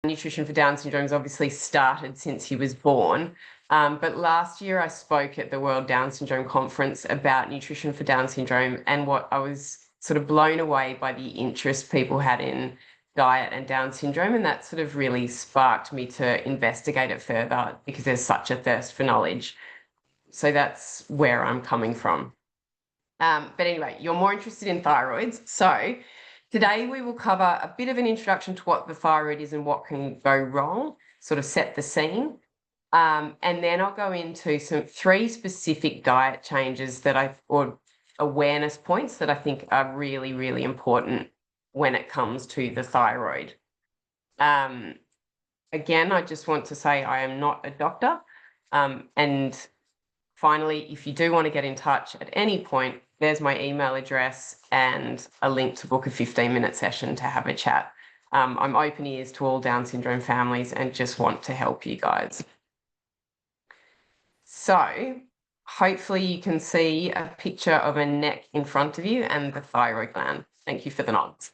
Nutrition for Down syndrome has obviously started since he was born. But last year I spoke at the World Down Syndrome Conference about nutrition for Down syndrome, and what I was sort of blown away by the interest people had in diet and Down syndrome, and that sort of really sparked me to investigate it further because there's such a thirst for knowledge. So that's where I'm coming from. But anyway, you're more interested in thyroids. So today we will cover a bit of an introduction to what the thyroid is and what can go wrong, sort of set the scene. And then I'll go into three specific diet changes or awareness points that I think are really, really important when it comes to the thyroid. Again, I just want to say I am not a doctor. And finally, if you do want to get in touch at any point, there's my email address and a link to book a 15-minute session to have a chat. I'm open ears to all Down syndrome families and just want to help you guys. So hopefully you can see a picture of a neck in front of you and the thyroid gland. Thank you for the nods.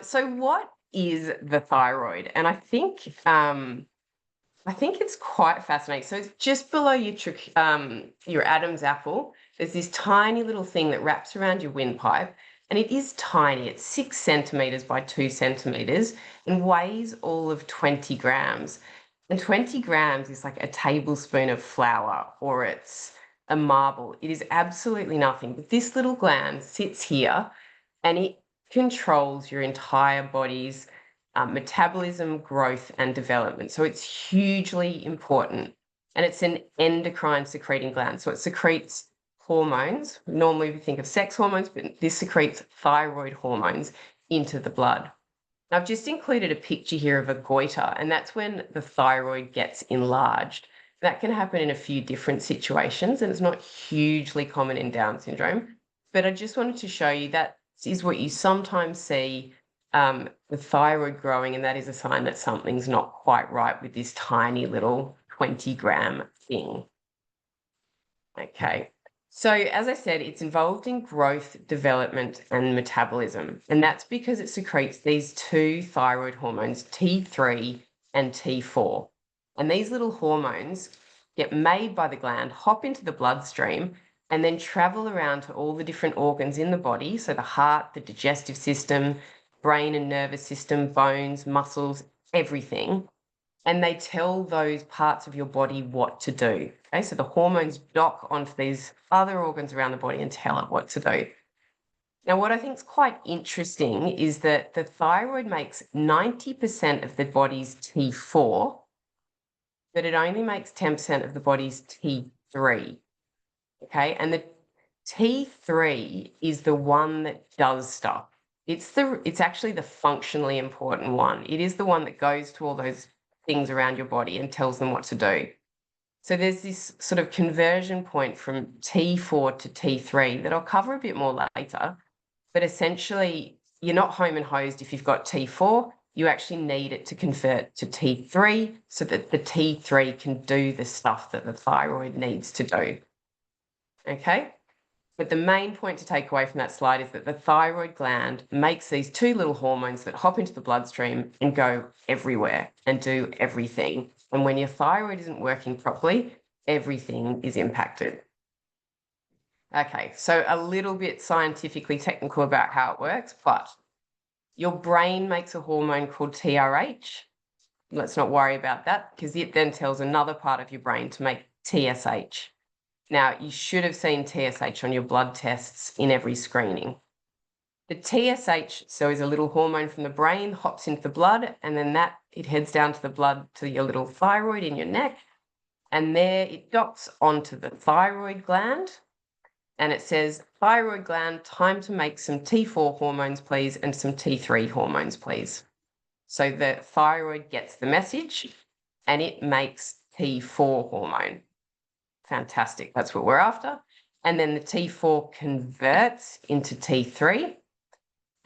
So what is the thyroid? And I think it's quite fascinating. So it's just below your Adam's apple. There's this tiny little thing that wraps around your windpipe, and it is tiny. It's 6 centimeters by 2 centimeters and weighs all of 20 grams. And 20 grams is like a tablespoon of flour, or it's a marble. It is absolutely nothing. But this little gland sits here and it controls your entire body's metabolism, growth, and development. So it's hugely important. And it's an endocrine secreting gland. So it secretes hormones. Normally we think of sex hormones, but this secretes thyroid hormones into the blood. I've just included a picture here of a goiter, and that's when the thyroid gets enlarged. That can happen in a few different situations, and it's not hugely common in Down syndrome. But I just wanted to show you that is what you sometimes see, the thyroid growing, and that is a sign that something's not quite right with this tiny little 20-gram thing. Okay. So as I said, it's involved in growth, development, and metabolism. And that's because it secretes these two thyroid hormones, T3 and T4. And these little hormones get made by the gland, hop into the bloodstream, and then travel around to all the different organs in the body. So the heart, the digestive system, brain and nervous system, bones, muscles, everything. And they tell those parts of your body what to do. Okay, so the hormones dock onto these other organs around the body and tell it what to do. Now, what I think is quite interesting is that the thyroid makes 90% of the body's T4, but it only makes 10% of the body's T3. Okay, and the T3 is the one that does stuff. It's actually the functionally important one. It is the one that goes to all those things around your body and tells them what to do. So there's this sort of conversion point from T4 to T3 that I'll cover a bit more later. But essentially, you're not home and hosed if you've got T4. You actually need it to convert to T3 so that the T3 can do the stuff that the thyroid needs to do. Okay? But the main point to take away from that slide is that the thyroid gland makes these two little hormones that hop into the bloodstream and go everywhere and do everything. And when your thyroid isn't working properly, everything is impacted. Okay, so a little bit scientifically technical about how it works, but your brain makes a hormone called TRH. Let's not worry about that because it then tells another part of your brain to make TSH. Now, you should have seen TSH on your blood tests in every screening. The TSH, so is a little hormone from the brain, hops into the blood, and then it heads down to the blood to your little thyroid in your neck, and there it docks onto the thyroid gland, and it says, thyroid gland, time to make some T4 hormones, please, and some T3 hormones, please. So the thyroid gets the message, and it makes T4 hormone. Fantastic, that's what we're after. And then the T4 converts into T3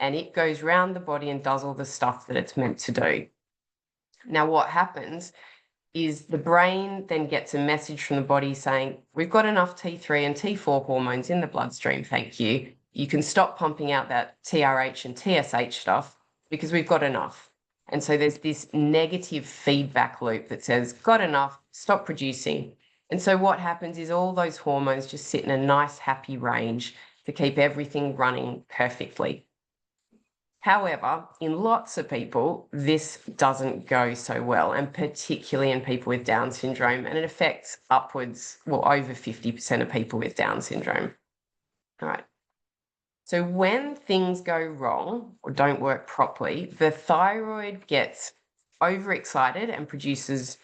and it goes around the body and does all the stuff that it's meant to do. Now, what happens is the brain then gets a message from the body saying, we've got enough T3 and T4 hormones in the bloodstream, thank you. You can stop pumping out that TRH and TSH stuff because we've got enough. And so there's this negative feedback loop that says, got enough, stop producing. And so what happens is all those hormones just sit in a nice, happy range to keep everything running perfectly. However, in lots of people, this doesn't go so well, and particularly in people with Down syndrome, and it affects upwards, well, over 50% of people with Down syndrome. All right. So when things go wrong or don't work properly, the thyroid gets overexcited and produces,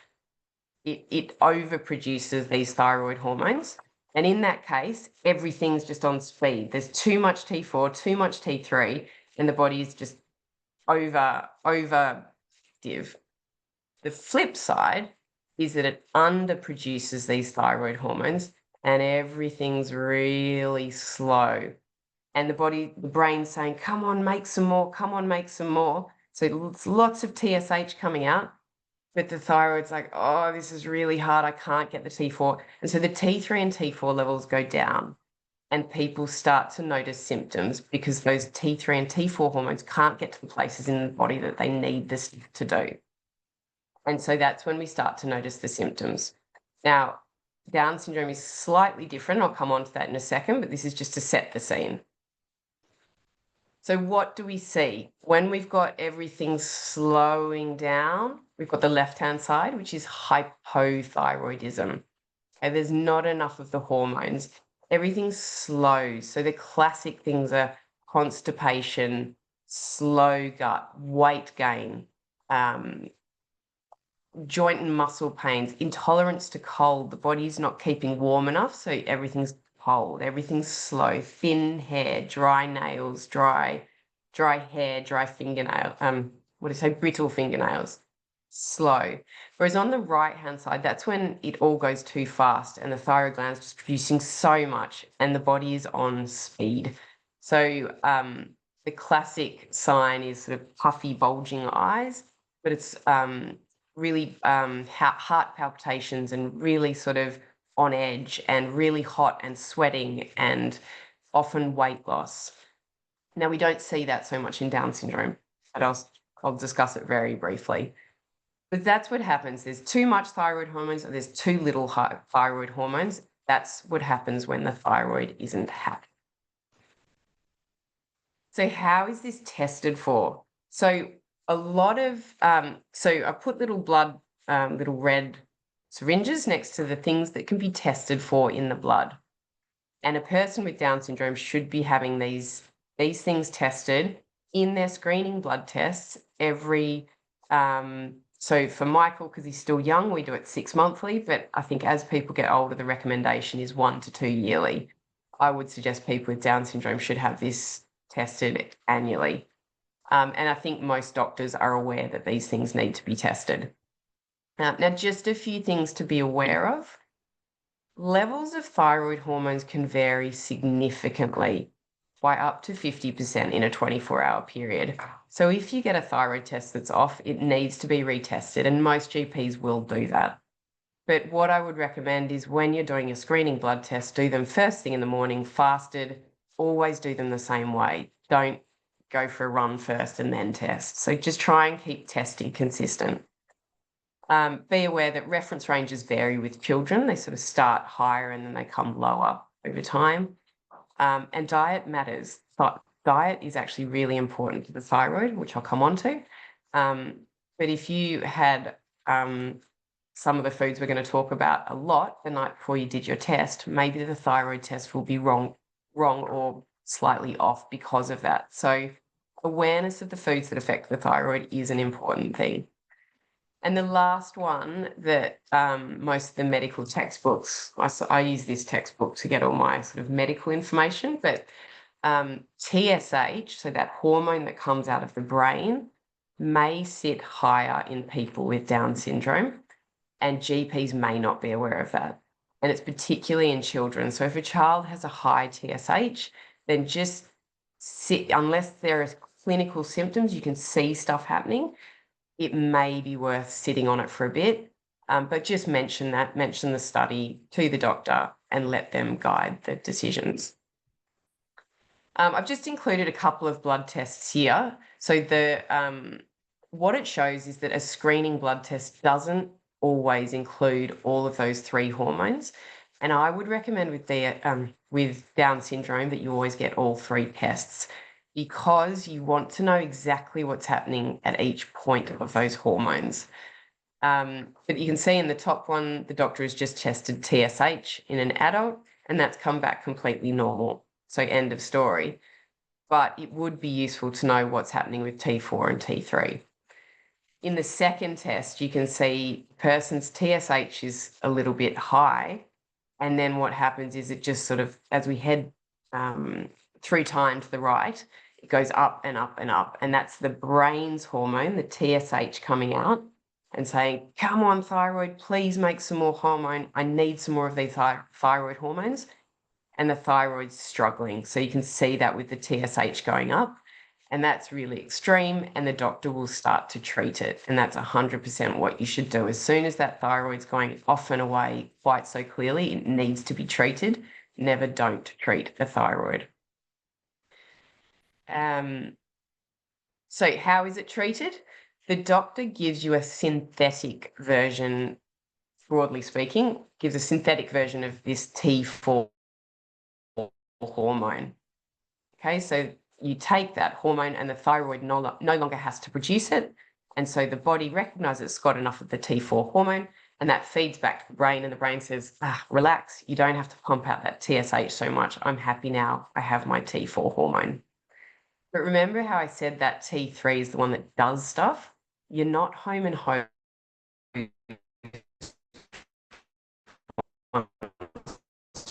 it overproduces these thyroid hormones. And in that case, everything's just on speed. There's too much T4, too much T3, and the body is just overactive. The flip side is that it underproduces these thyroid hormones and everything's really slow. And the brain's saying, come on, make some more, come on, make some more. So it's lots of TSH coming out, but the thyroid's like, oh, this is really hard. I can't get the T4. And so the T3 and T4 levels go down and people start to notice symptoms because those T3 and T4 hormones can't get to the places in the body that they need this to do. And so that's when we start to notice the symptoms. Now, Down syndrome is slightly different. I'll come on to that in a second, but this is just to set the scene. So what do we see? When we've got everything slowing down, we've got the left-hand side, which is hypothyroidism. Okay, there's not enough of the hormones. Everything's slow. So the classic things are constipation, slow gut, weight gain, joint and muscle pains, intolerance to cold. The body's not keeping warm enough, so everything's cold, everything's slow, thin hair, dry nails, dry hair, dry fingernail, brittle fingernails, slow. Whereas on the right-hand side, that's when it all goes too fast and the thyroid gland's just producing so much and the body is on speed. So the classic sign is sort of puffy, bulging eyes, but it's really heart palpitations and really sort of on edge and really hot and sweating and often weight loss. Now, we don't see that so much in Down syndrome, but I'll discuss it very briefly. But that's what happens. There's too much thyroid hormones or there's too little thyroid hormones. That's what happens when the thyroid isn't happy. So how is this tested for? So a lot of, so I put little red syringes next to the things that can be tested for in the blood. And a person with Down syndrome should be having these things tested in their screening blood tests every, so for Michael, because he's still young, we do it 6 monthly, but I think as people get older, the recommendation is 1 to 2 yearly. I would suggest people with Down syndrome should have this tested annually. And I think most doctors are aware that these things need to be tested. Now, just a few things to be aware of. Levels of thyroid hormones can vary significantly by up to 50% in a 24-hour period. So if you get a thyroid test that's off, it needs to be retested, and most GPs will do that. But what I would recommend is when you're doing a screening blood test, do them first thing in the morning, fasted, always do them the same way. Don't go for a run first and then test. So just try and keep testing consistent. Be aware that reference ranges vary with children. They sort of start higher and then they come lower over time. And diet matters. Diet is actually really important to the thyroid, which I'll come on to. But if you had some of the foods we're going to talk about a lot the night before you did your test, maybe the thyroid test will be wrong or slightly off because of that. So awareness of the foods that affect the thyroid is an important thing. And the last one that most of the medical textbooks, I use this textbook to get all my sort of medical information, but TSH, so that hormone that comes out of the brain, may sit higher in people with Down syndrome, and GPs may not be aware of that. And it's particularly in children. So if a child has a high TSH, then just unless there are clinical symptoms, you can see stuff happening, it may be worth sitting on it for a bit, but just mention the study to the doctor and let them guide the decisions. I've just included a couple of blood tests here. So the what it shows is that a screening blood test doesn't always include all of those 3 hormones. And I would recommend with Down syndrome that you always get all 3 tests, because you want to know exactly what's happening at each point of those hormones. But you can see in the top one, the doctor has just tested TSH in an adult, and that's come back completely normal. So end of story. But it would be useful to know what's happening with T4 and T3. In the second test, you can see the person's TSH is a little bit high. And then what happens is it just sort of, as we head through time to the right, it goes up and up and up. And that's the brain's hormone, the TSH, coming out and saying, come on, thyroid, please make some more hormone. I need some more of these thyroid hormones. And the thyroid's struggling. So you can see that with the TSH going up. And that's really extreme, and the doctor will start to treat it. And that's 100% what you should do. As soon as that thyroid's going off and away quite so clearly, it needs to be treated. Never don't treat a thyroid. So how is it treated? The doctor gives you a synthetic version, broadly speaking, gives a synthetic version of this T4 hormone. Okay, so you take that hormone and the thyroid no longer has to produce it. And so the body recognizes it's got enough of the T4 hormone, and that feeds back to the brain, and the brain says, relax, you don't have to pump out that TSH so much. I'm happy now. I have my T4 hormone. But remember how I said that T3 is the one that does stuff? You're not home and home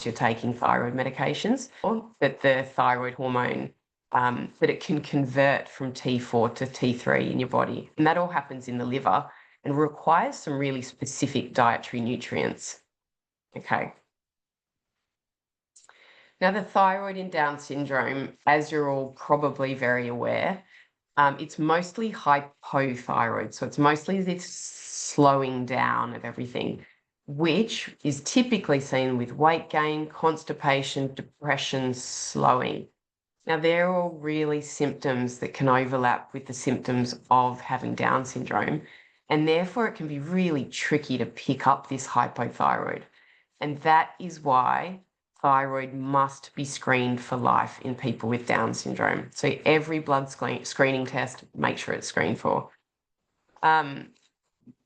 you're taking thyroid medications, or that the thyroid hormone, that it can convert from T4 to T3 in your body. And that all happens in the liver and requires some really specific dietary nutrients. Okay. Now, the thyroid in Down syndrome, as you're all probably very aware, it's mostly hypothyroid. So it's mostly this slowing down of everything, which is typically seen with weight gain, constipation, depression, slowing. Now, they're all really symptoms that can overlap with the symptoms of having Down syndrome, and therefore it can be really tricky to pick up this hypothyroid. And that is why thyroid must be screened for life in people with Down syndrome. So every blood screening test, make sure it's screened for.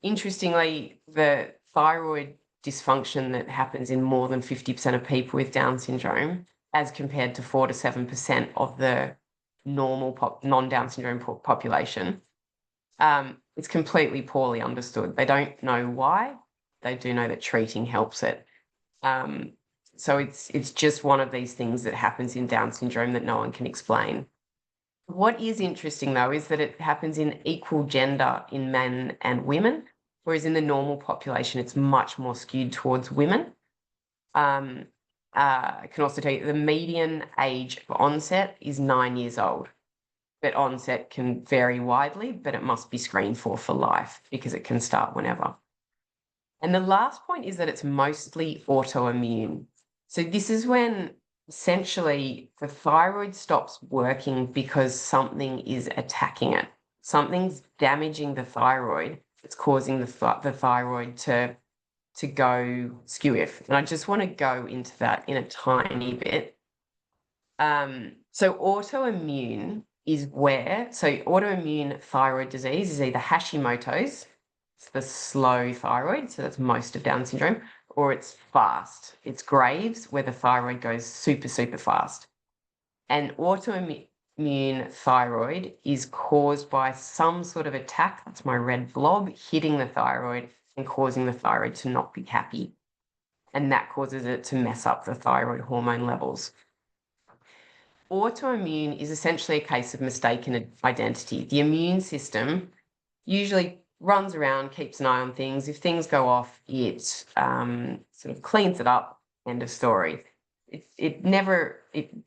Interestingly, the thyroid dysfunction that happens in more than 50% of people with Down syndrome, as compared to 4 to 7% of the normal non-Down syndrome population, it's completely poorly understood. They don't know why. They do know that treating helps it. So it's just one of these things that happens in Down syndrome that no one can explain. What is interesting, though, is that it happens in equal gender in men and women, whereas in the normal population, it's much more skewed towards women. I can also tell you the median age of onset is 9 years old, but onset can vary widely, but it must be screened for life because it can start whenever. And the last point is that it's mostly autoimmune. So this is when essentially the thyroid stops working because something is attacking it. Something's damaging the thyroid. It's causing the thyroid to go skew-if. And I just want to go into that in a tiny bit. So autoimmune is autoimmune thyroid disease is either Hashimoto's, it's the slow thyroid, so that's most of Down syndrome, or it's fast. It's Graves', where the thyroid goes super, super fast. And autoimmune thyroid is caused by some sort of attack, that's my red blob, hitting the thyroid and causing the thyroid to not be happy. And that causes it to mess up the thyroid hormone levels. Autoimmune is essentially a case of mistaken identity. The immune system usually runs around, keeps an eye on things. If things go off, it sort of cleans it up, end of story.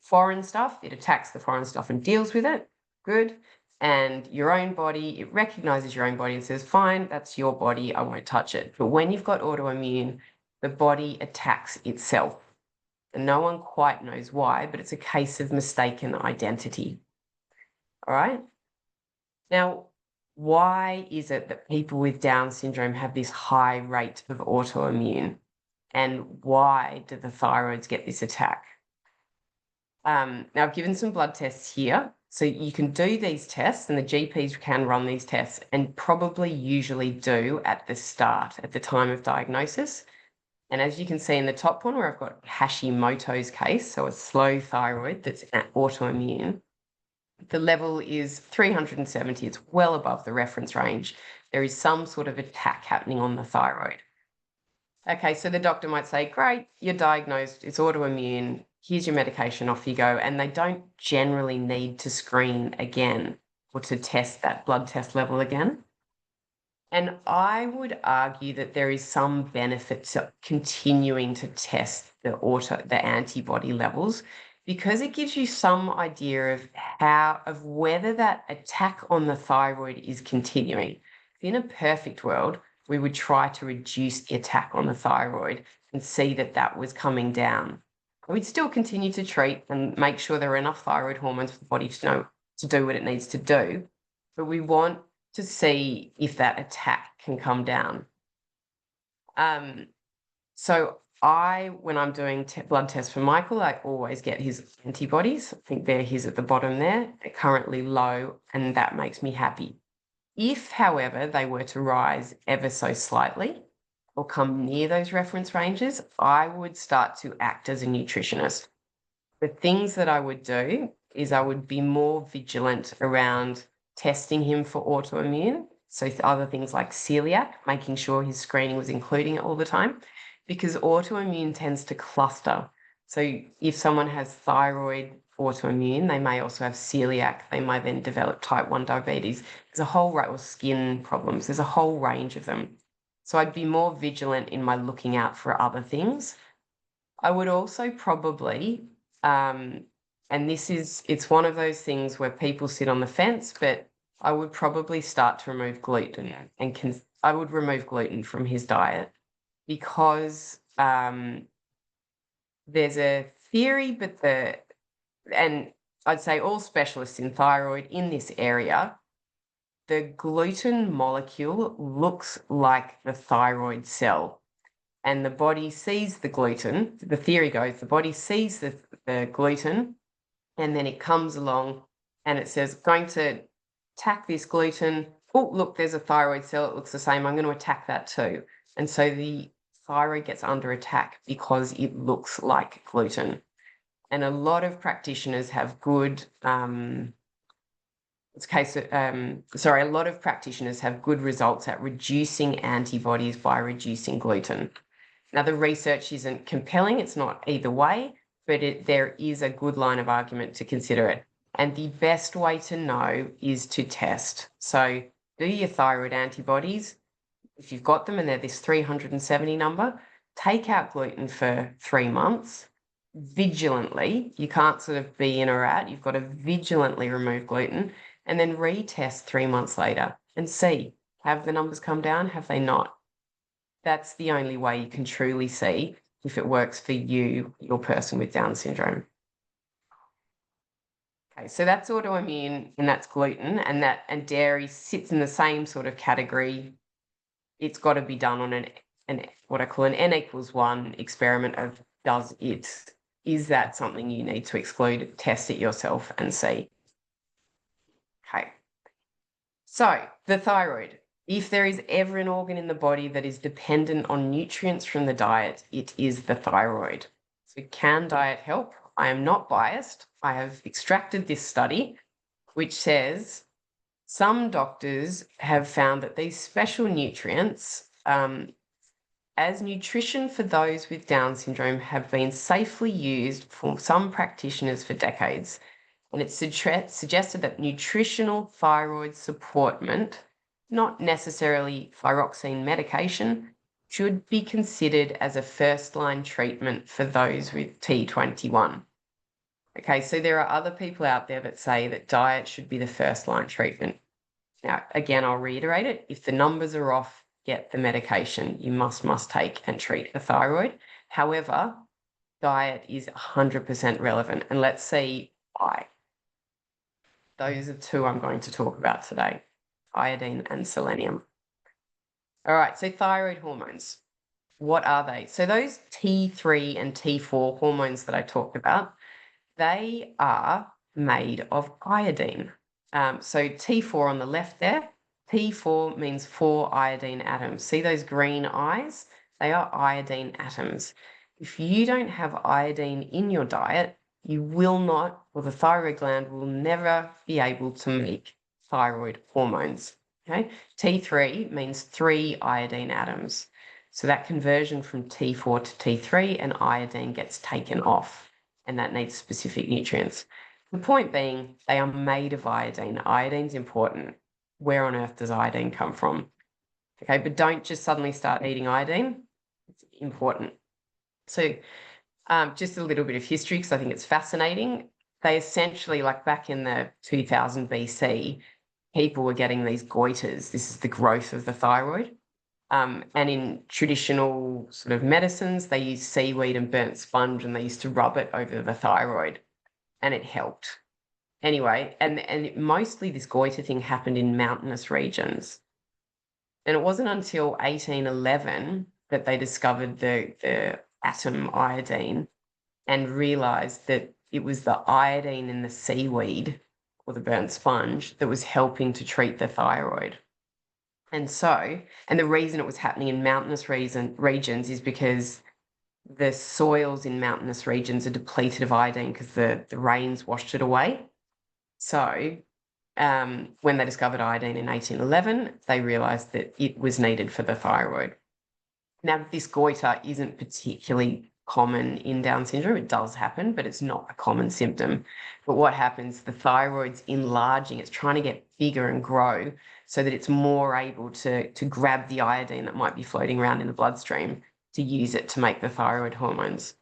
Foreign stuff, it attacks the foreign stuff and deals with it, good. And your own body, it recognizes your own body and says, fine, that's your body, I won't touch it. But when you've got autoimmune, the body attacks itself. And no one quite knows why, but it's a case of mistaken identity. All right? Now, why is it that people with Down syndrome have this high rate of autoimmune? And why do the thyroids get this attack? Now, I've given some blood tests here. So you can do these tests, and the GPs can run these tests, and probably usually do at the start, at the time of diagnosis. And as you can see in the top one, where I've got Hashimoto's case, so a slow thyroid that's autoimmune, the level is 370. It's well above the reference range. There is some sort of attack happening on the thyroid. Okay, so the doctor might say, great, you're diagnosed, it's autoimmune, here's your medication, off you go. And they don't generally need to screen again or to test that blood test level again. And I would argue that there is some benefit to continuing to test the antibody levels, because it gives you some idea of whether that attack on the thyroid is continuing. In a perfect world, we would try to reduce the attack on the thyroid and see that that was coming down. We'd still continue to treat and make sure there are enough thyroid hormones for the body to know to do what it needs to do, but we want to see if that attack can come down. So when I'm doing blood tests for Michael, I always get his antibodies. I think they're his at the bottom there. They're currently low, and that makes me happy. If, however, they were to rise ever so slightly or come near those reference ranges, I would start to act as a nutritionist. The things that I would do is I would be more vigilant around testing him for autoimmune. So other things like celiac, making sure his screening was including it all the time, because autoimmune tends to cluster. So if someone has thyroid autoimmune, they may also have celiac. They may then develop type 1 diabetes. There's a whole or skin problems. There's a whole range of them. So I'd be more vigilant in my looking out for other things. I would also probably, and it's one of those things where people sit on the fence, but I would probably start to remove gluten, and I would remove gluten from his diet, because there's a theory, and I'd say all specialists in thyroid in this area, the gluten molecule looks like the thyroid cell, and the body sees the gluten. The theory goes, the body sees the gluten, and then it comes along and it says, going to attack this gluten. Oh, look, there's a thyroid cell. It looks the same. I'm going to attack that too. And so the thyroid gets under attack because it looks like gluten. And a lot of practitioners have a lot of practitioners have good results at reducing antibodies by reducing gluten. Now, the research isn't compelling. It's not either way, but there is a good line of argument to consider it. And the best way to know is to test. So do your thyroid antibodies. If you've got them and they're this 370 number, take out gluten for 3 months. Vigilantly, you can't sort of be in or out. You've got to vigilantly remove gluten, and then retest 3 months later and see, have the numbers come down? Have they not? That's the only way you can truly see if it works for you, your person with Down syndrome. Okay, so that's autoimmune, and that's gluten, and dairy sits in the same sort of category. It's got to be done on an what I call an N=1 experiment of is that something you need to exclude? Test it yourself and see. Okay. So the thyroid. If there is ever an organ in the body that is dependent on nutrients from the diet, it is the thyroid. So can diet help? I am not biased. I have extracted this study, which says some doctors have found that these special nutrients, as nutrition for those with Down syndrome, have been safely used for some practitioners for decades. And it's suggested that nutritional thyroid supportment, not necessarily thyroxine medication, should be considered as a first-line treatment for those with T21. Okay, so there are other people out there that say that diet should be the first-line treatment. Now, again, I'll reiterate it. If the numbers are off, get the medication. You must take and treat the thyroid. However, diet is 100% relevant, and let's see why. Those are two I'm going to talk about today. iodine, and selenium. All right, so thyroid hormones. What are they? So those T3 and T4 hormones that I talked about, they are made of iodine. So T4 on the left there, T4 means 4 iodine atoms. See those green eyes? They are iodine atoms. If you don't have iodine in your diet, you will not, or the thyroid gland will never be able to make thyroid hormones. Okay, T3 means 3 iodine atoms. So that conversion from T4 to T3 and iodine gets taken off, and that needs specific nutrients. The point being, they are made of iodine. Iodine's important. Where on earth does iodine come from? Okay, but don't just suddenly start eating iodine. It's important. So just a little bit of history, because I think it's fascinating. They essentially, like back in the 2000 BC, people were getting these goiters. This is the growth of the thyroid. And in traditional sort of medicines, they use seaweed and burnt sponge, and they used to rub it over the thyroid, and it helped. Anyway, and mostly this goiter thing happened in mountainous regions. And it wasn't until 1811 that they discovered the atom iodine and realized that it was the iodine in the seaweed or the burnt sponge that was helping to treat the thyroid. And the reason it was happening in mountainous regions is because the soils in mountainous regions are depleted of iodine because the rains washed it away. So when they discovered iodine in 1811, they realized that it was needed for the thyroid. Now, this goiter isn't particularly common in Down syndrome. It does happen, but it's not a common symptom. But what happens, the thyroid's enlarging, it's trying to get bigger and grow so that it's more able to grab the iodine that might be floating around in the bloodstream to use it to make the thyroid hormones.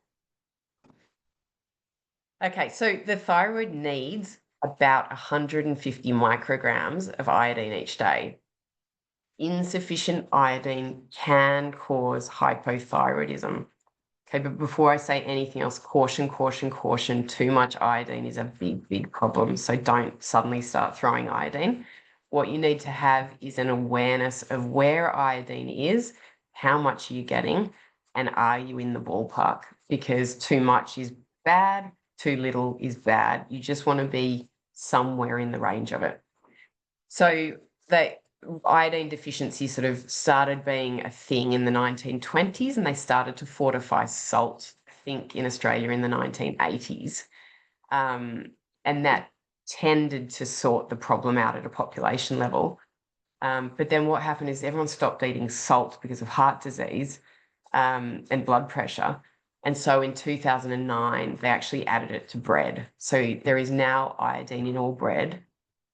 Okay, so the thyroid needs about 150 micrograms of iodine each day. Insufficient iodine can cause hypothyroidism. Okay, but before I say anything else, caution, caution, caution. Too much iodine is a big, big problem. So don't suddenly start throwing iodine. What you need to have is an awareness of where iodine is, how much are you getting, and are you in the ballpark? Because too much is bad, too little is bad. You just want to be somewhere in the range of it. So the iodine deficiency sort of started being a thing in the 1920s, and they started to fortify salt, I think, in Australia in the 1980s. And that tended to sort the problem out at a population level. But then what happened is everyone stopped eating salt because of heart disease and blood pressure. And so in 2009, they actually added it to bread. So there is now iodine in all bread,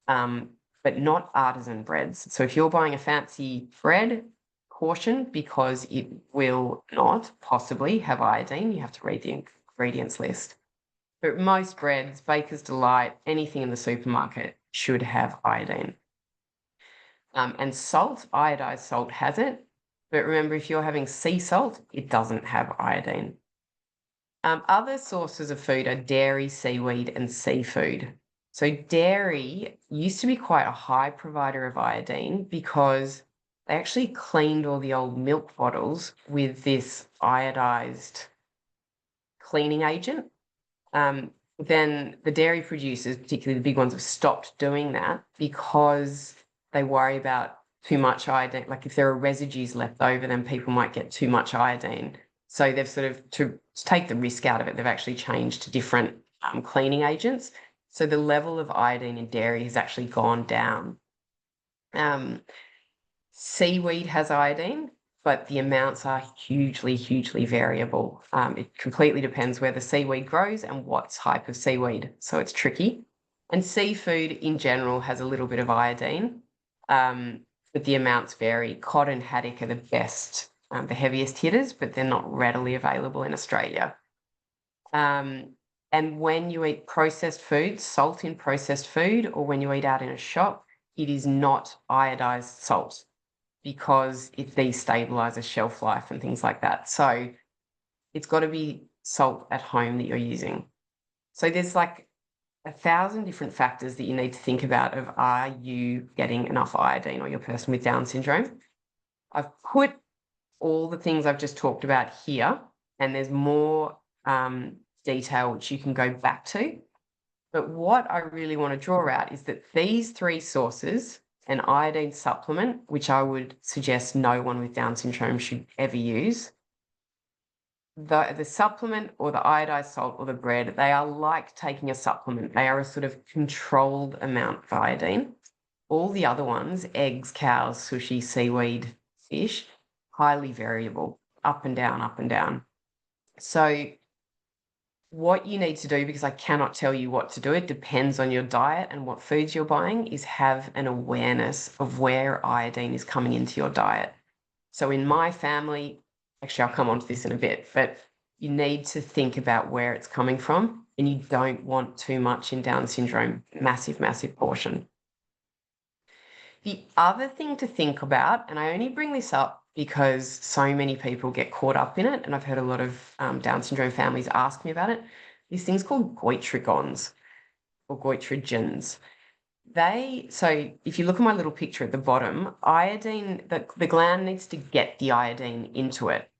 but not artisan breads. So if you're buying a fancy bread, caution, because it will not possibly have iodine. You have to read the ingredients list. But most breads, Baker's Delight, anything in the supermarket should have iodine. And salt, iodized salt has it. But remember, if you're having sea salt, it doesn't have iodine. Other sources of food are dairy, seaweed, and seafood. So dairy used to be quite a high provider of iodine because they actually cleaned all the old milk bottles with this iodized cleaning agent. Then the dairy producers, particularly the big ones, have stopped doing that because they worry about too much iodine. Like if there are residues left over, then people might get too much iodine. So they've sort of, to take the risk out of it, they've actually changed to different cleaning agents. So the level of iodine in dairy has actually gone down. Seaweed has iodine, but the amounts are hugely, hugely variable. It completely depends where the seaweed grows and what type of seaweed. So it's tricky. And seafood in general has a little bit of iodine, but the amounts vary. Cod and haddock are the best, the heaviest hitters, but they're not readily available in Australia. And when you eat processed food, salt in processed food, or when you eat out in a shop, it is not iodized salt because it destabilizes shelf life and things like that. So it's got to be salt at home that you're using. So there's like 1,000 different factors that you need to think about of, are you getting enough iodine, or your person with Down syndrome? I've put all the things I've just talked about here, and there's more detail which you can go back to. But what I really want to draw out is that these three sources, an iodine supplement, which I would suggest no one with Down syndrome should ever use, the supplement or the iodized salt or the bread, they are like taking a supplement. They are a sort of controlled amount of iodine. All the other ones, eggs, cows, sushi, seaweed, fish, highly variable, up and down, up and down. So what you need to do, because I cannot tell you what to do, it depends on your diet and what foods you're buying, is have an awareness of where iodine is coming into your diet. So in my family, actually, I'll come on to this in a bit, but you need to think about where it's coming from, and you don't want too much in Down syndrome, massive, massive portion. The other thing to think about, and I only bring this up because so many people get caught up in it, and I've heard a lot of Down syndrome families ask me about it, these things called goitrogons or goitrogens. So if you look at my little picture at the bottom, iodine, the gland needs to get the iodine into it.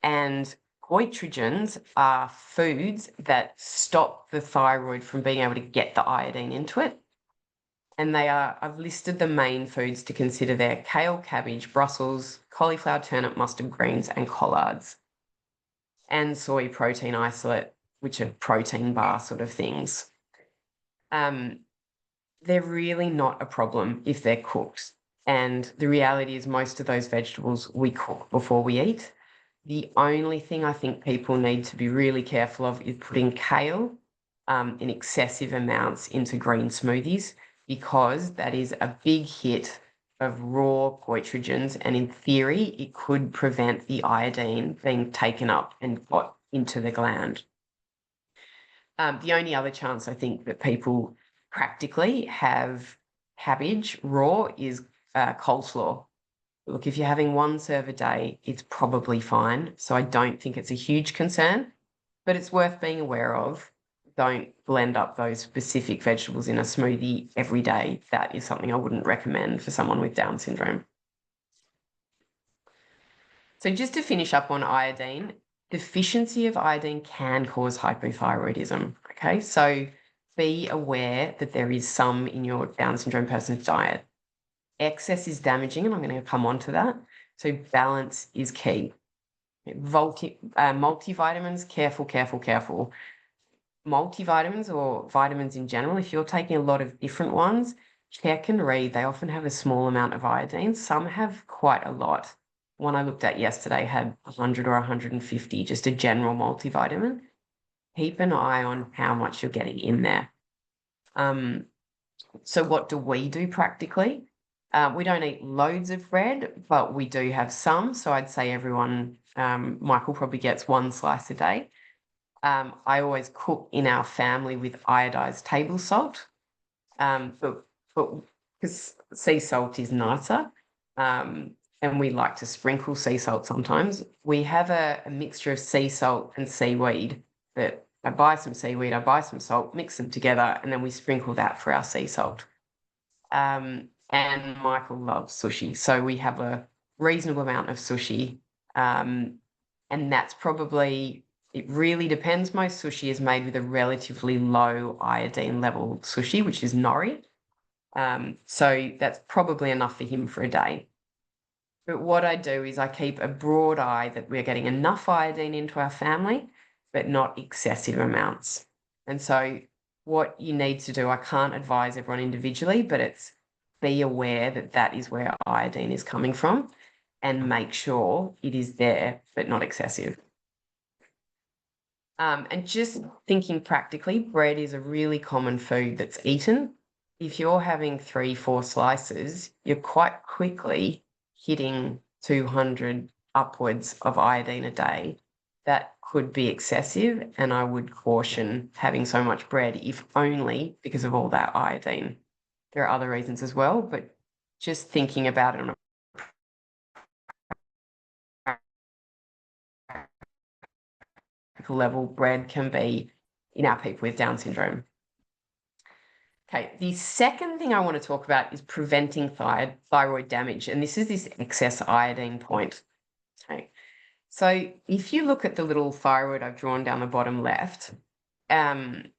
And goitrogens are foods that stop the thyroid from being able to get the iodine into it. And I've listed the main foods to consider there: kale, cabbage, Brussels, cauliflower, turnip, mustard greens, and collards. And soy protein isolate, which are protein bar sort of things. They're really not a problem if they're cooked. And the reality is most of those vegetables we cook before we eat. The only thing I think people need to be really careful of is putting kale in excessive amounts into green smoothies, because that is a big hit of raw goitrogens, and in theory, it could prevent the iodine being taken up and got into the gland. The only other chance I think that people practically have cabbage raw is coleslaw. Look, if you're having one serve a day, it's probably fine. So I don't think it's a huge concern, but it's worth being aware of. Don't blend up those specific vegetables in a smoothie every day. That is something I wouldn't recommend for someone with Down syndrome. So just to finish up on iodine, deficiency of iodine can cause hypothyroidism. Okay, so be aware that there is some in your Down syndrome person's diet. Excess is damaging, and I'm going to come on to that. So balance is key. Multivitamins, careful, careful, careful. Multivitamins, or vitamins in general, if you're taking a lot of different ones, check and read. They often have a small amount of iodine. Some have quite a lot. One I looked at yesterday had 100 or 150, just a general multivitamin. Keep an eye on how much you're getting in there. So what do we do practically? We don't eat loads of bread, but we do have some. So I'd say everyone, Michael probably gets one slice a day. I always cook in our family with iodized table salt, but because sea salt is nicer, and we like to sprinkle sea salt sometimes. We have a mixture of sea salt and seaweed. That I buy some seaweed, I buy some salt, mix them together, and then we sprinkle that for our sea salt. And Michael loves sushi, so we have a reasonable amount of sushi, and that's probably, it really depends. Most sushi is made with a relatively low iodine level sushi, which is nori. So that's probably enough for him for a day. But what I do is I keep a broad eye that we're getting enough iodine into our family, but not excessive amounts. And so what you need to do, I can't advise everyone individually, but it's be aware that that is where iodine is coming from, and make sure it is there, but not excessive. And just thinking practically, bread is a really common food that's eaten. If you're having 3-4 slices, you're quite quickly hitting 200 upwards of iodine a day. That could be excessive, and I would caution having so much bread, if only because of all that iodine. There are other reasons as well, but just thinking about it on a practical level, bread can be in our people with Down syndrome. Okay, the second thing I want to talk about is preventing thyroid damage, and this is this excess iodine point. Okay, so if you look at the little thyroid I've drawn down the bottom left, the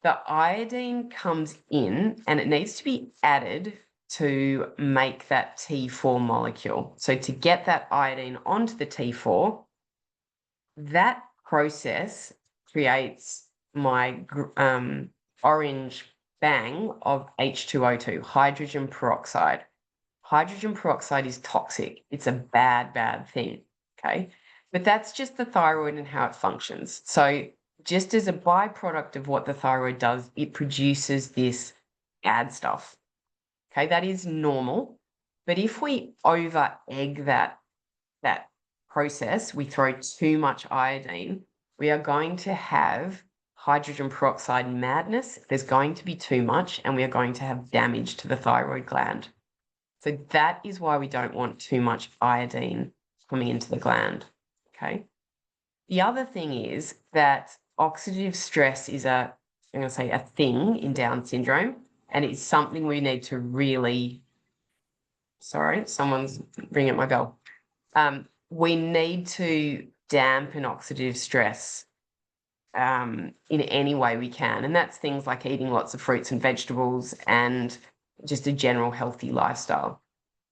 iodine comes in and it needs to be added to make that T4 molecule. So to get that iodine onto the T4, that process creates my orange bang of H2O2, hydrogen peroxide. Hydrogen peroxide is toxic. It's a bad, bad thing, okay? But that's just the thyroid and how it functions. So just as a byproduct of what the thyroid does, it produces this bad stuff, okay? That is normal. But if we over egg that process, we throw too much iodine, we are going to have hydrogen peroxide madness. There's going to be too much, and we are going to have damage to the thyroid gland. So that is why we don't want too much iodine coming into the gland, okay? The other thing is that oxidative stress is I'm going to say a thing in Down syndrome, and it's something we need to really, sorry, someone's ringing at my bell. We need to dampen oxidative stress in any way we can. And that's things like eating lots of fruits and vegetables and just a general healthy lifestyle.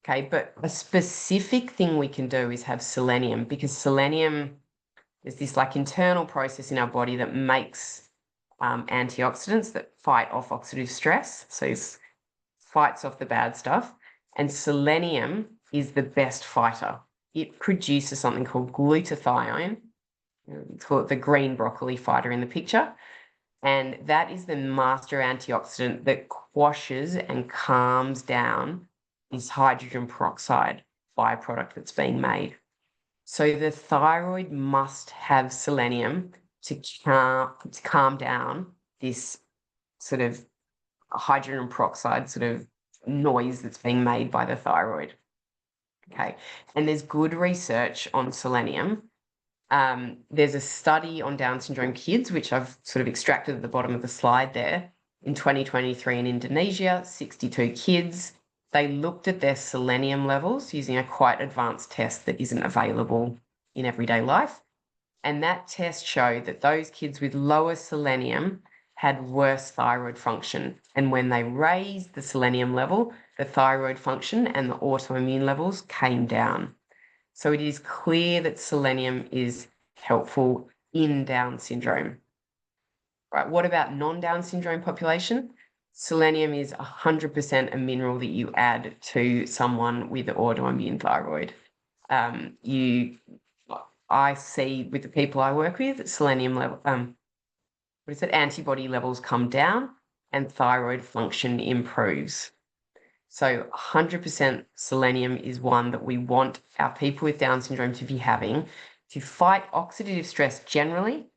Okay, but a specific thing we can do is have selenium, because selenium is this like internal process in our body that makes antioxidants that fight off oxidative stress. So it fights off the bad stuff. And selenium is the best fighter. It produces something called glutathione. It's called the green broccoli fighter in the picture. And that is the master antioxidant that quashes and calms down this hydrogen peroxide byproduct that's being made. So the thyroid must have selenium to calm down this sort of hydrogen peroxide sort of noise that's being made by the thyroid. Okay, and there's good research on selenium. There's a study on Down syndrome kids, which I've sort of extracted at the bottom of the slide there. In 2023 in Indonesia, 62 kids, they looked at their selenium levels using a quite advanced test that isn't available in everyday life. And that test showed that those kids with lower selenium had worse thyroid function. And when they raised the selenium level, the thyroid function and the autoimmune levels came down. So it is clear that selenium is helpful in Down syndrome. Right, what about non-Down syndrome population? Selenium is 100% a mineral that you add to someone with autoimmune thyroid. I see with the people I work with, selenium level, antibody levels come down and thyroid function improves. So 100% selenium is one that we want our people with Down syndrome to be having to fight oxidative stress generally,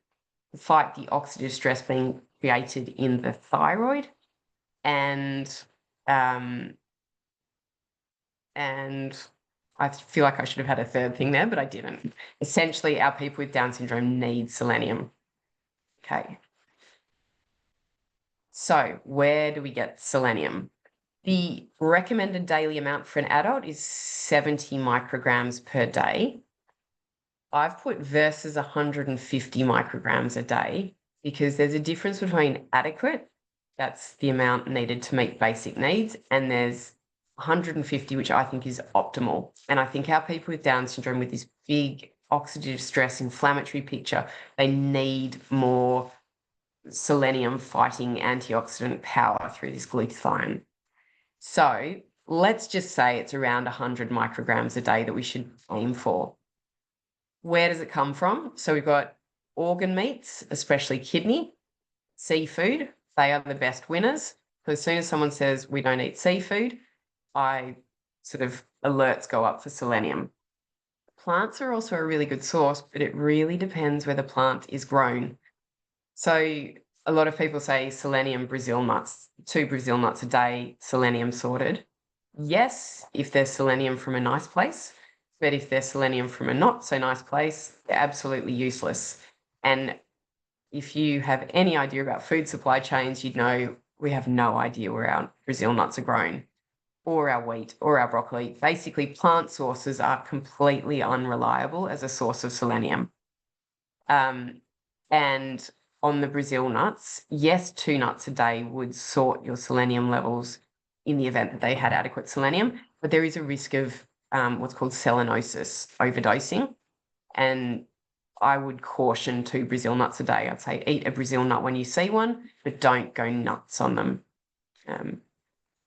fight the oxidative stress being created in the thyroid, and I feel like I should have had a third thing there, but I didn't. Essentially, our people with Down syndrome need selenium. Okay. So where do we get selenium? The recommended daily amount for an adult is 70 micrograms per day. I've put versus 150 micrograms a day because there's a difference between adequate, that's the amount needed to meet basic needs, and there's 150, which I think is optimal. And I think our people with Down syndrome with this big oxidative stress inflammatory picture, they need more selenium fighting antioxidant power through this glutathione. So let's just say it's around 100 micrograms a day that we should aim for. Where does it come from? So we've got organ meats, especially kidney, seafood. They are the best winners. So as soon as someone says we don't eat seafood, I sort of alerts go up for selenium. Plants are also a really good source, but it really depends where the plant is grown. So a lot of people say selenium Brazil nuts, 2 Brazil nuts a day, selenium sorted. Yes, if there's selenium from a nice place, but if there's selenium from a not so nice place, they're absolutely useless. And if you have any idea about food supply chains, you'd know we have no idea where our Brazil nuts are grown, or our wheat, or our broccoli. Basically, plant sources are completely unreliable as a source of selenium. And on the Brazil nuts, yes, 2 nuts a day would sort your selenium levels in the event that they had adequate selenium, but there is a risk of what's called selenosis, overdosing. And I would caution 2 Brazil nuts a day. I'd say eat a Brazil nut when you see one, but don't go nuts on them.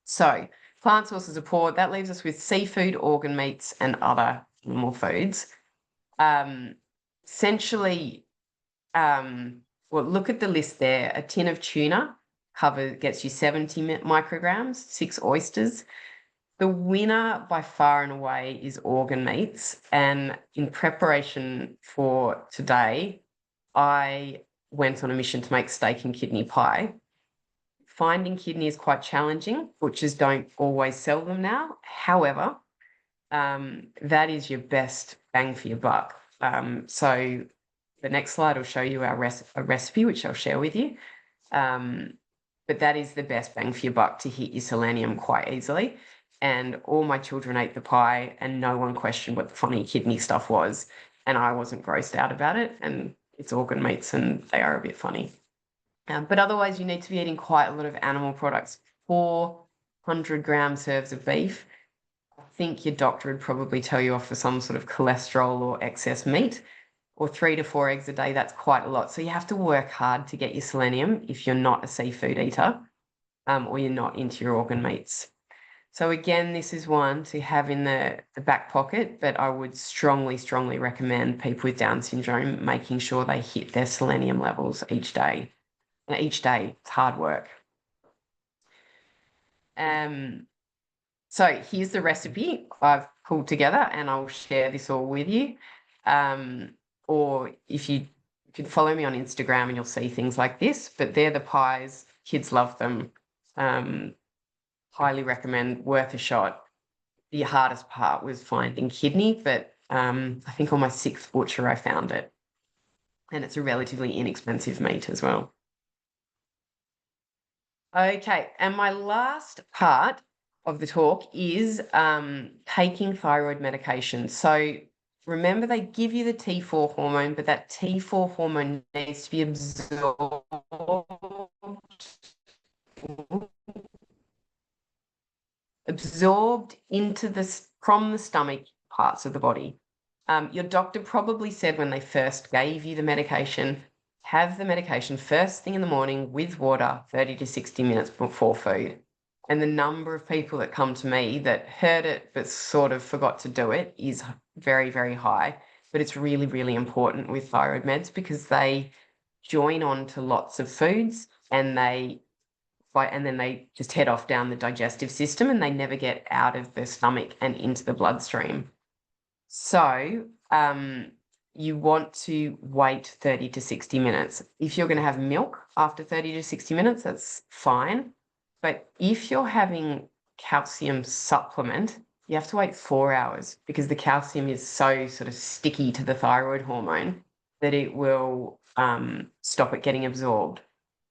So plant sources are poor. That leaves us with seafood, organ meats, and other animal foods. Essentially, well, look at the list there. A tin of tuna gets you 70 micrograms, 6 oysters. The winner by far and away is organ meats. And in preparation for today, I went on a mission to make steak and kidney pie. Finding kidney is quite challenging. Butchers don't always sell them now. However, that is your best bang for your buck. So the next slide will show you a recipe, which I'll share with you. But that is the best bang for your buck to hit your selenium quite easily. And all my children ate the pie and no one questioned what the funny kidney stuff was. And I wasn't grossed out about it. And it's organ meats and they are a bit funny. But otherwise, you need to be eating quite a lot of animal products. 400-gram serves of beef. I think your doctor would probably tell you off for some sort of cholesterol or excess meat, or 3 to 4 eggs a day. That's quite a lot. So you have to work hard to get your selenium if you're not a seafood eater, or you're not into your organ meats. So again, this is one to have in the back pocket, but I would strongly, strongly recommend people with Down syndrome making sure they hit their selenium levels each day. And each day, it's hard work. So here's the recipe I've pulled together, and I'll share this all with you. Or if you can follow me on Instagram and you'll see things like this, but they're the pies. Kids love them. Highly recommend, worth a shot. The hardest part was finding kidney, but I think on my 6th butcher I found it. And it's a relatively inexpensive meat as well. Okay, and my last part of the talk is taking thyroid medication. So remember, they give you the T4 hormone, but that T4 hormone needs to be absorbed from the stomach parts of the body. Your doctor probably said when they first gave you the medication, have the medication first thing in the morning with water 30 to 60 minutes before food. And the number of people that come to me that heard it but sort of forgot to do it is very, very high. But it's really, really important with thyroid meds because they join on to lots of foods and then they just head off down the digestive system and they never get out of the stomach and into the bloodstream. So you want to wait 30 to 60 minutes. If you're going to have milk after 30 to 60 minutes, that's fine. But if you're having calcium supplement, you have to wait 4 hours because the calcium is so sort of sticky to the thyroid hormone that it will stop it getting absorbed.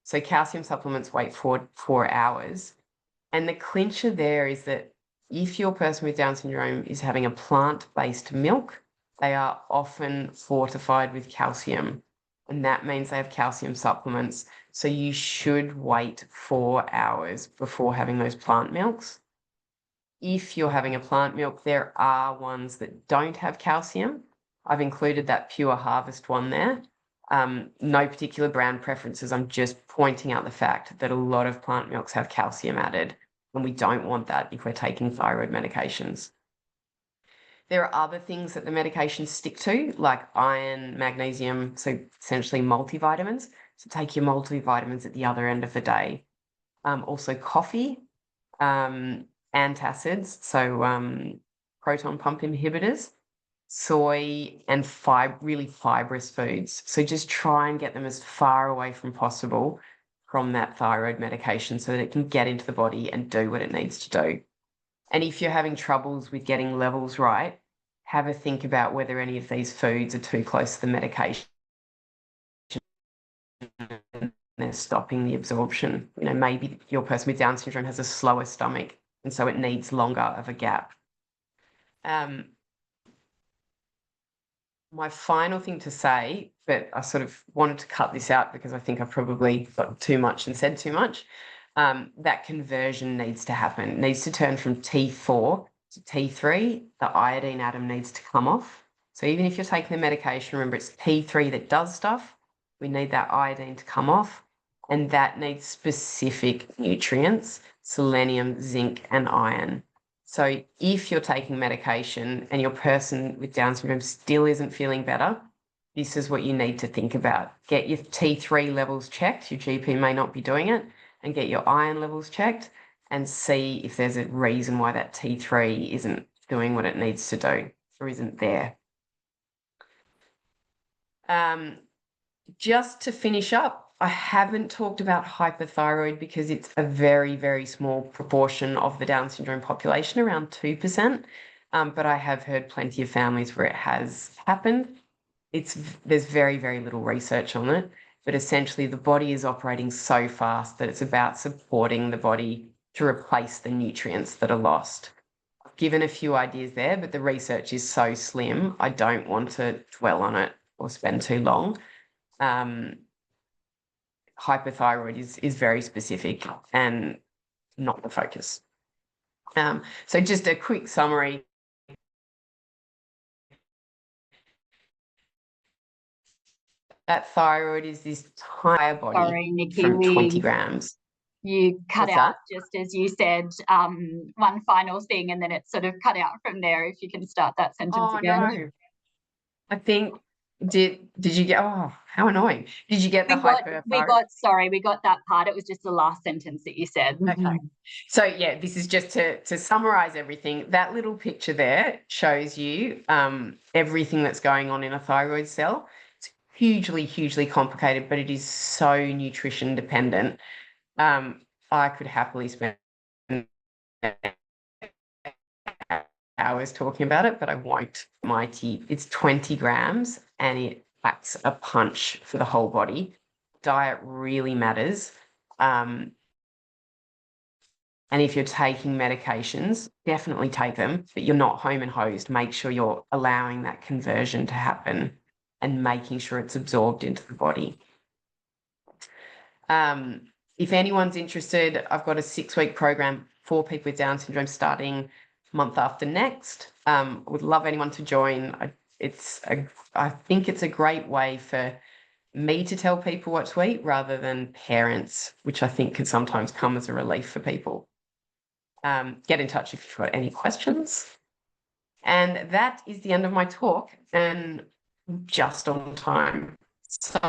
So calcium supplements wait 4 hours. And the clincher there is that if your person with Down syndrome is having a plant-based milk, they are often fortified with calcium. And that means they have calcium supplements. So you should wait 4 hours before having those plant milks. If you're having a plant milk, there are ones that don't have calcium. I've included that Pure Harvest one there. No particular brand preferences. I'm just pointing out the fact that a lot of plant milks have calcium added, and we don't want that if we're taking thyroid medications. There are other things that the medications stick to, like iron, magnesium, so essentially multivitamins. So take your multivitamins at the other end of the day. Also coffee, antacids, so proton pump inhibitors, soy, and really fibrous foods. So just try and get them as far away from possible from that thyroid medication so that it can get into the body and do what it needs to do. And if you're having troubles with getting levels right, have a think about whether any of these foods are too close to the medication they're stopping the absorption. You know, maybe your person with Down syndrome has a slower stomach, and so it needs longer of a gap. My final thing to say, but I sort of wanted to cut this out because I think I probably got too much and said too much. That conversion needs to happen. It needs to turn from T4 to T3. The iodine atom needs to come off. So even if you're taking the medication, remember it's T3 that does stuff. We need that iodine to come off, and that needs specific nutrients, selenium, zinc, and iron. So if you're taking medication and your person with Down syndrome still isn't feeling better, this is what you need to think about. Get your T3 levels checked. Your GP may not be doing it, and get your iron levels checked and see if there's a reason why that T3 isn't doing what it needs to do or isn't there. Just to finish up, I haven't talked about hyperthyroid because it's a very, very small proportion of the Down syndrome population, around 2%. But I have heard plenty of families where it has happened. There's very, very little research on it, but essentially the body is operating so fast that it's about supporting the body to replace the nutrients that are lost. I've given a few ideas there, but the research is so slim, I don't want to dwell on it or spend too long. Hyperthyroid is very specific and not the focus. So just a quick summary. That thyroid is this tiny body. Sorry, Nicky, from 20 grams. You cut What's out that? just as you said one final thing, and then it sort of cut out from there. If you can start that sentence again. No. I think, did you get, how annoying. Did you get the hyperthyroid? We got that part. It was just the last sentence that you said. Okay. So yeah, this is just to summarize everything. That little picture there shows you everything that's going on in a thyroid cell. It's hugely, hugely complicated, but it is so nutrition dependent. I could happily spend hours talking about it, but I won't. It's 20 grams and it packs a punch for the whole body. Diet really matters. And if you're taking medications, definitely take them, but you're not home and hosed. Make sure you're allowing that conversion to happen and making sure it's absorbed into the body. If anyone's interested, I've got a 6-week program for people with Down syndrome starting month after next. Would love anyone to join. I think it's a great way for me to tell people what to eat rather than parents, which I think can sometimes come as a relief for people. Get in touch if you've got any questions. And that is the end of my talk, and just on time. So